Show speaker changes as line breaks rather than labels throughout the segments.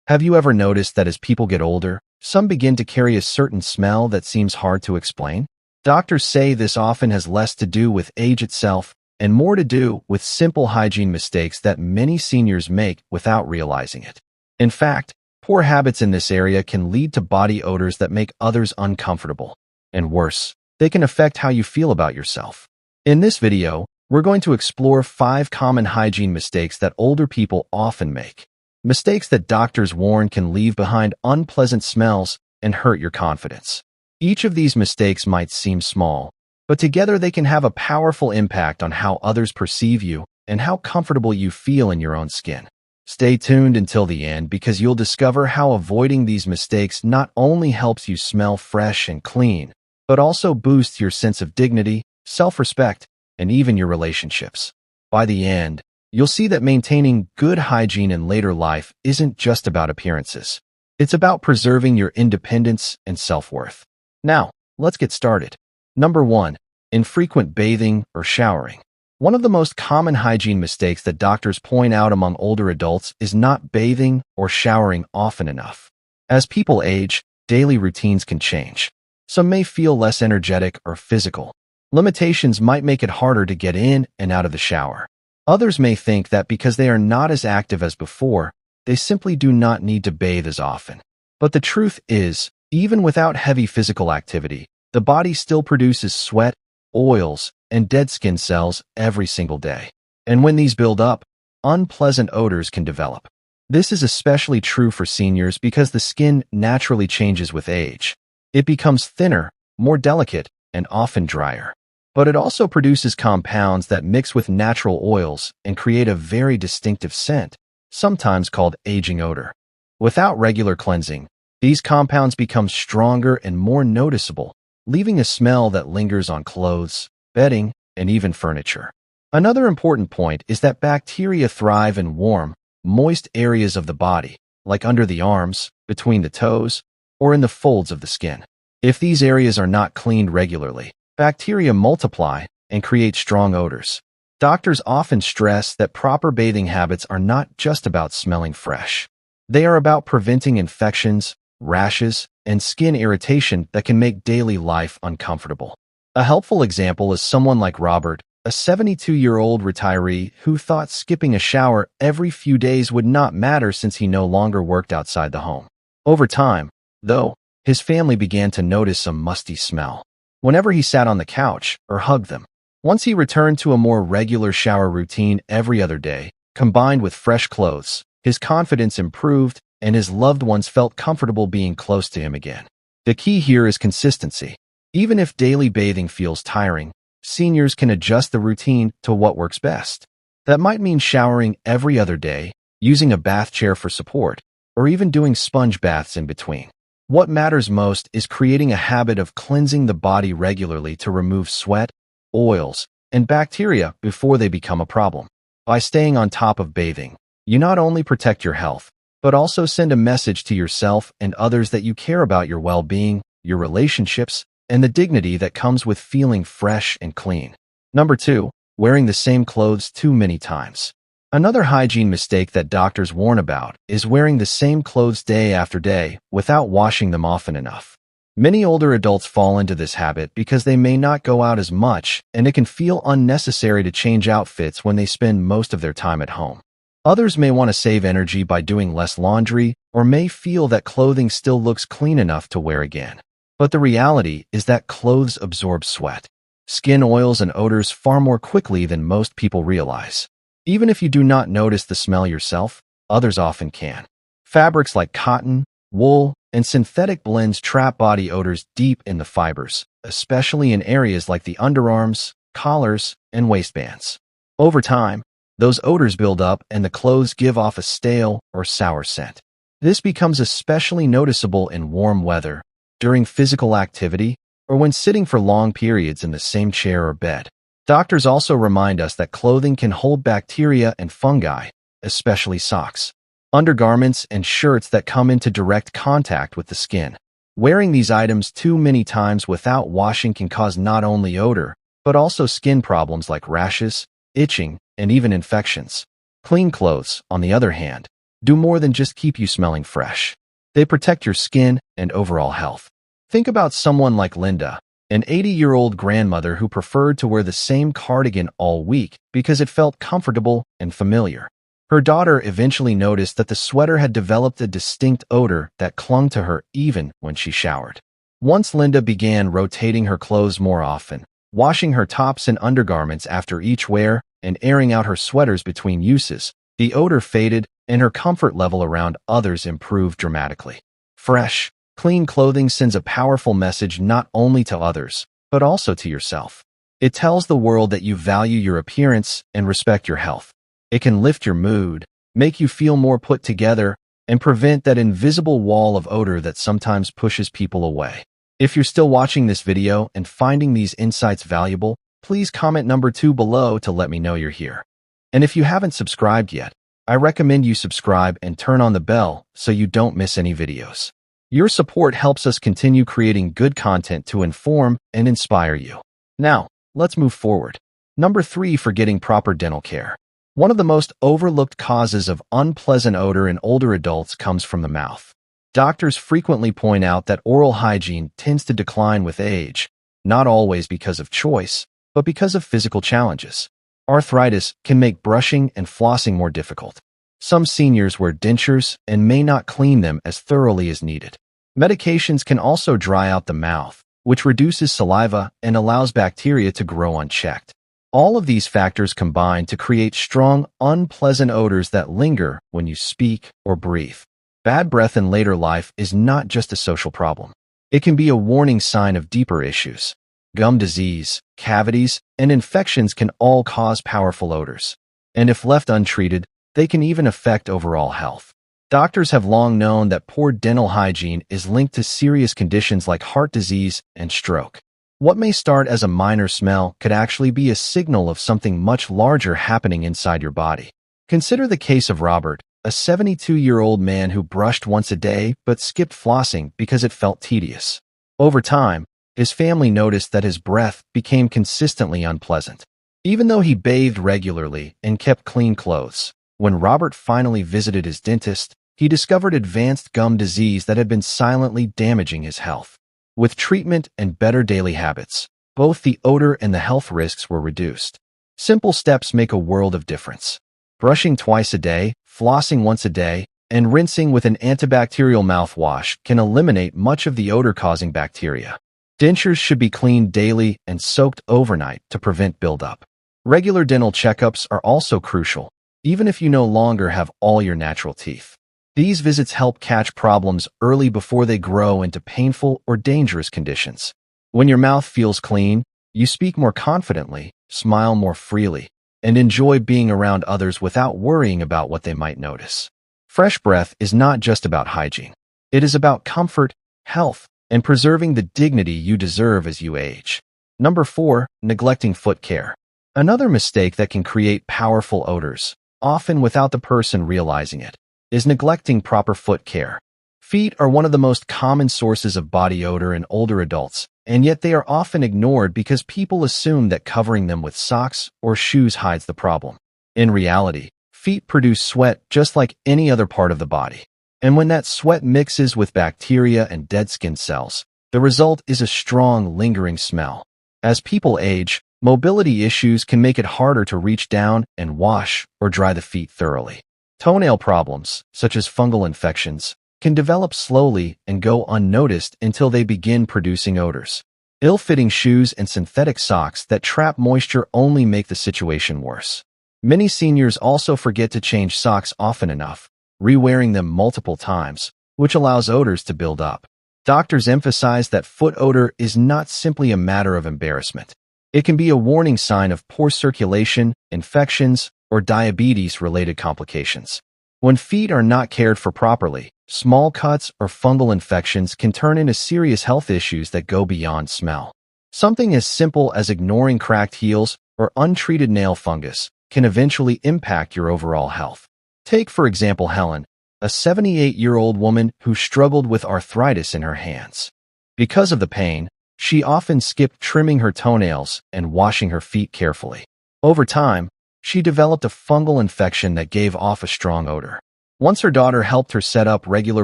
Have you ever noticed that as people get older, some begin to carry a certain smell that seems hard to explain? Doctors say this often has less to do with age itself and more to do with simple hygiene mistakes that many seniors make without realizing it. In fact, poor habits in this area can lead to body odors that make others uncomfortable. And worse, they can affect how you feel about yourself. In this video, we're going to explore 5 common hygiene mistakes that older people often make. Mistakes that doctors warn can leave behind unpleasant smells and hurt your confidence. Each of these mistakes might seem small, but together they can have a powerful impact on how others perceive you and how comfortable you feel in your own skin. Stay tuned until the end because you'll discover how avoiding these mistakes not only helps you smell fresh and clean, but also boosts your sense of dignity, self-respect, and even your relationships. By the end, you'll see that maintaining good hygiene in later life isn't just about appearances. It's about preserving your independence and self-worth. Now, let's get started. Number 1. Infrequent bathing or showering. One of the most common hygiene mistakes that doctors point out among older adults is not bathing or showering often enough. As people age, daily routines can change. Some may feel less energetic or physical. Limitations might make it harder to get in and out of the shower. Others may think that because they are not as active as before, they simply do not need to bathe as often. But the truth is, even without heavy physical activity, the body still produces sweat, oils, and dead skin cells every single day. And when these build up, unpleasant odors can develop. This is especially true for seniors because the skin naturally changes with age. It becomes thinner, more delicate, and often drier. But it also produces compounds that mix with natural oils and create a very distinctive scent, sometimes called aging odor. Without regular cleansing, these compounds become stronger and more noticeable, leaving a smell that lingers on clothes, bedding, and even furniture. Another important point is that bacteria thrive in warm, moist areas of the body, like under the arms, between the toes, or in the folds of the skin. If these areas are not cleaned regularly, bacteria multiply and create strong odors. Doctors often stress that proper bathing habits are not just about smelling fresh. They are about preventing infections, rashes, and skin irritation that can make daily life uncomfortable. A helpful example is someone like Robert, a 72-year-old retiree who thought skipping a shower every few days would not matter since he no longer worked outside the home. Over time, though, his family began to notice a musty smell whenever he sat on the couch or hugged them. Once he returned to a more regular shower routine every other day, combined with fresh clothes, his confidence improved and his loved ones felt comfortable being close to him again. The key here is consistency. Even if daily bathing feels tiring, seniors can adjust the routine to what works best. That might mean showering every other day, using a bath chair for support, or even doing sponge baths in between. What matters most is creating a habit of cleansing the body regularly to remove sweat, oils, and bacteria before they become a problem. By staying on top of bathing, you not only protect your health, but also send a message to yourself and others that you care about your well-being, your relationships, and the dignity that comes with feeling fresh and clean. Number 2, wearing the same clothes too many times. Another hygiene mistake that doctors warn about is wearing the same clothes day after day without washing them often enough. Many older adults fall into this habit because they may not go out as much, and it can feel unnecessary to change outfits when they spend most of their time at home. Others may want to save energy by doing less laundry or may feel that clothing still looks clean enough to wear again. But the reality is that clothes absorb sweat, skin oils, and odors far more quickly than most people realize. Even if you do not notice the smell yourself, others often can. Fabrics like cotton, wool, and synthetic blends trap body odors deep in the fibers, especially in areas like the underarms, collars, and waistbands. Over time, those odors build up and the clothes give off a stale or sour scent. This becomes especially noticeable in warm weather, during physical activity, or when sitting for long periods in the same chair or bed. Doctors also remind us that clothing can hold bacteria and fungi, especially socks, undergarments, and shirts that come into direct contact with the skin. Wearing these items too many times without washing can cause not only odor, but also skin problems like rashes, itching, and even infections. Clean clothes, on the other hand, do more than just keep you smelling fresh. They protect your skin and overall health. Think about someone like Linda, an 80-year-old grandmother who preferred to wear the same cardigan all week because it felt comfortable and familiar. Her daughter eventually noticed that the sweater had developed a distinct odor that clung to her even when she showered. Once Linda began rotating her clothes more often, washing her tops and undergarments after each wear, and airing out her sweaters between uses, the odor faded and her comfort level around others improved dramatically. Fresh, clean clothing sends a powerful message not only to others, but also to yourself. It tells the world that you value your appearance and respect your health. It can lift your mood, make you feel more put together, and prevent that invisible wall of odor that sometimes pushes people away. If you're still watching this video and finding these insights valuable, please comment number 2 below to let me know you're here. And if you haven't subscribed yet, I recommend you subscribe and turn on the bell so you don't miss any videos. Your support helps us continue creating good content to inform and inspire you. Now, let's move forward. Number 3 for getting proper dental care. One of the most overlooked causes of unpleasant odor in older adults comes from the mouth. Doctors frequently point out that oral hygiene tends to decline with age, not always because of choice, but because of physical challenges. Arthritis can make brushing and flossing more difficult. Some seniors wear dentures and may not clean them as thoroughly as needed. Medications can also dry out the mouth, which reduces saliva and allows bacteria to grow unchecked. All of these factors combine to create strong, unpleasant odors that linger when you speak or breathe. Bad breath in later life is not just a social problem. It can be a warning sign of deeper issues. Gum disease, cavities, and infections can all cause powerful odors. And if left untreated, they can even affect overall health. Doctors have long known that poor dental hygiene is linked to serious conditions like heart disease and stroke. What may start as a minor smell could actually be a signal of something much larger happening inside your body. Consider the case of Robert, a 72-year-old man who brushed once a day but skipped flossing because it felt tedious. Over time, his family noticed that his breath became consistently unpleasant. Even though he bathed regularly and kept clean clothes, when Robert finally visited his dentist, he discovered advanced gum disease that had been silently damaging his health. With treatment and better daily habits, both the odor and the health risks were reduced. Simple steps make a world of difference. Brushing twice a day, flossing once a day, and rinsing with an antibacterial mouthwash can eliminate much of the odor-causing bacteria. Dentures should be cleaned daily and soaked overnight to prevent buildup. Regular dental checkups are also crucial, even if you no longer have all your natural teeth. These visits help catch problems early before they grow into painful or dangerous conditions. When your mouth feels clean, you speak more confidently, smile more freely, and enjoy being around others without worrying about what they might notice. Fresh breath is not just about hygiene. It is about comfort, health, and preserving the dignity you deserve as you age. Number 4, neglecting foot care. Another mistake that can create powerful odors, often without the person realizing it, is neglecting proper foot care. Feet are one of the most common sources of body odor in older adults, and yet they are often ignored because people assume that covering them with socks or shoes hides the problem. In reality, feet produce sweat just like any other part of the body. And when that sweat mixes with bacteria and dead skin cells, the result is a strong, lingering smell. As people age, mobility issues can make it harder to reach down and wash or dry the feet thoroughly. Toenail problems, such as fungal infections, can develop slowly and go unnoticed until they begin producing odors. Ill-fitting shoes and synthetic socks that trap moisture only make the situation worse. Many seniors also forget to change socks often enough, re-wearing them multiple times, which allows odors to build up. Doctors emphasize that foot odor is not simply a matter of embarrassment. It can be a warning sign of poor circulation, infections, or diabetes-related complications. When feet are not cared for properly, small cuts or fungal infections can turn into serious health issues that go beyond smell. Something as simple as ignoring cracked heels or untreated nail fungus can eventually impact your overall health. Take, for example, Helen, a 78-year-old woman who struggled with arthritis in her hands. Because of the pain, she often skipped trimming her toenails and washing her feet carefully. Over time, she developed a fungal infection that gave off a strong odor. Once her daughter helped her set up regular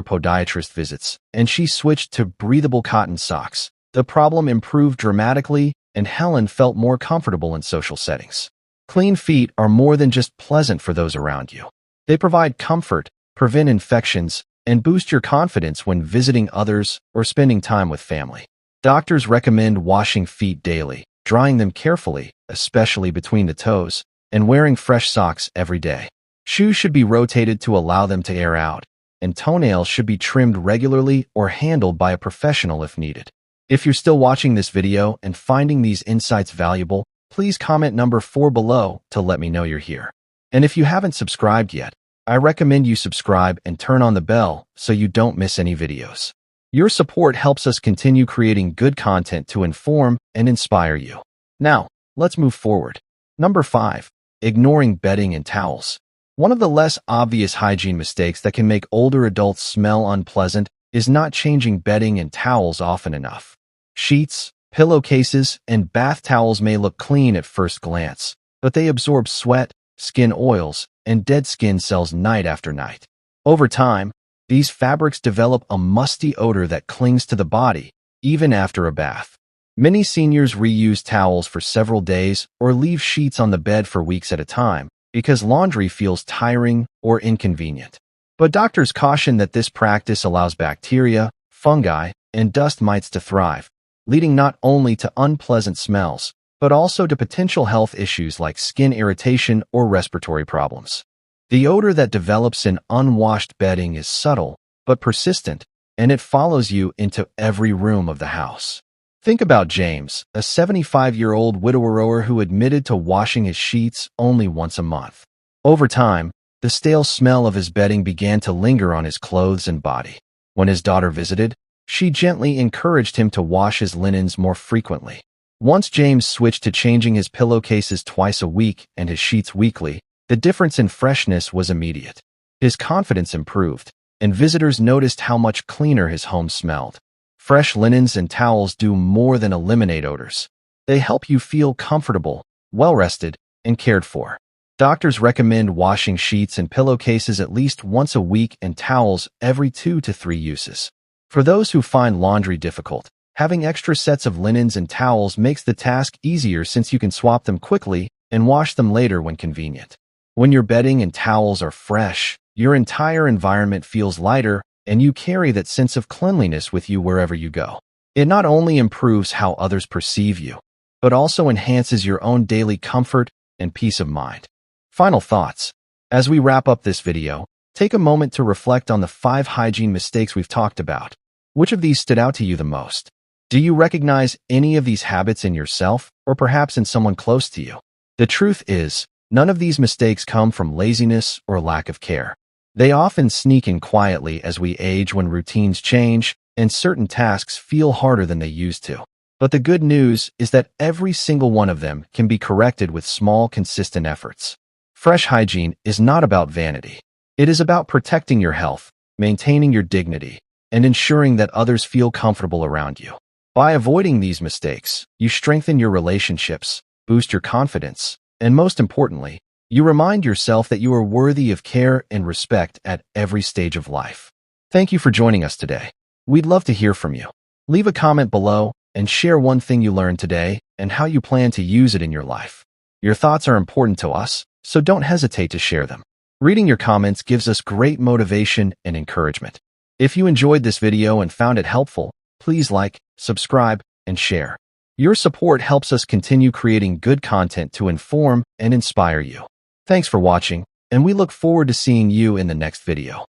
podiatrist visits, and she switched to breathable cotton socks. The problem improved dramatically, and Helen felt more comfortable in social settings. Clean feet are more than just pleasant for those around you. They provide comfort, prevent infections, and boost your confidence when visiting others or spending time with family. Doctors recommend washing feet daily, drying them carefully, especially between the toes, and wearing fresh socks every day. Shoes should be rotated to allow them to air out, and toenails should be trimmed regularly or handled by a professional if needed. If you're still watching this video and finding these insights valuable, please comment number 4 below to let me know you're here. And if you haven't subscribed yet, I recommend you subscribe and turn on the bell so you don't miss any videos. Your support helps us continue creating good content to inform and inspire you. Now, let's move forward. Number 5. Ignoring bedding and towels. One of the less obvious hygiene mistakes that can make older adults smell unpleasant is not changing bedding and towels often enough. Sheets, pillowcases, and bath towels may look clean at first glance, but they absorb sweat, skin oils, and dead skin cells night after night. Over time, these fabrics develop a musty odor that clings to the body, even after a bath. Many seniors reuse towels for several days or leave sheets on the bed for weeks at a time because laundry feels tiring or inconvenient. But doctors caution that this practice allows bacteria, fungi, and dust mites to thrive, leading not only to unpleasant smells, but also to potential health issues like skin irritation or respiratory problems. The odor that develops in unwashed bedding is subtle but persistent, and it follows you into every room of the house. Think about James, a 75-year-old widower who admitted to washing his sheets only once a month. Over time, the stale smell of his bedding began to linger on his clothes and body. When his daughter visited, she gently encouraged him to wash his linens more frequently. Once James switched to changing his pillowcases twice a week and his sheets weekly, the difference in freshness was immediate. His confidence improved, and visitors noticed how much cleaner his home smelled. Fresh linens and towels do more than eliminate odors. They help you feel comfortable, well-rested, and cared for. Doctors recommend washing sheets and pillowcases at least once a week and towels every 2 to 3 uses. For those who find laundry difficult, having extra sets of linens and towels makes the task easier since you can swap them quickly and wash them later when convenient. When your bedding and towels are fresh, your entire environment feels lighter, and you carry that sense of cleanliness with you wherever you go. It not only improves how others perceive you, but also enhances your own daily comfort and peace of mind. Final thoughts. As we wrap up this video, take a moment to reflect on the 5 hygiene mistakes we've talked about. Which of these stood out to you the most? Do you recognize any of these habits in yourself or perhaps in someone close to you? The truth is, none of these mistakes come from laziness or lack of care. They often sneak in quietly as we age when routines change and certain tasks feel harder than they used to. But the good news is that every single one of them can be corrected with small, consistent efforts. Fresh hygiene is not about vanity. It is about protecting your health, maintaining your dignity, and ensuring that others feel comfortable around you. By avoiding these mistakes, you strengthen your relationships, boost your confidence, and most importantly, you remind yourself that you are worthy of care and respect at every stage of life. Thank you for joining us today. We'd love to hear from you. Leave a comment below and share one thing you learned today and how you plan to use it in your life. Your thoughts are important to us, so don't hesitate to share them. Reading your comments gives us great motivation and encouragement. If you enjoyed this video and found it helpful, please like, subscribe, and share. Your support helps us continue creating good content to inform and inspire you. Thanks for watching, and we look forward to seeing you in the next video.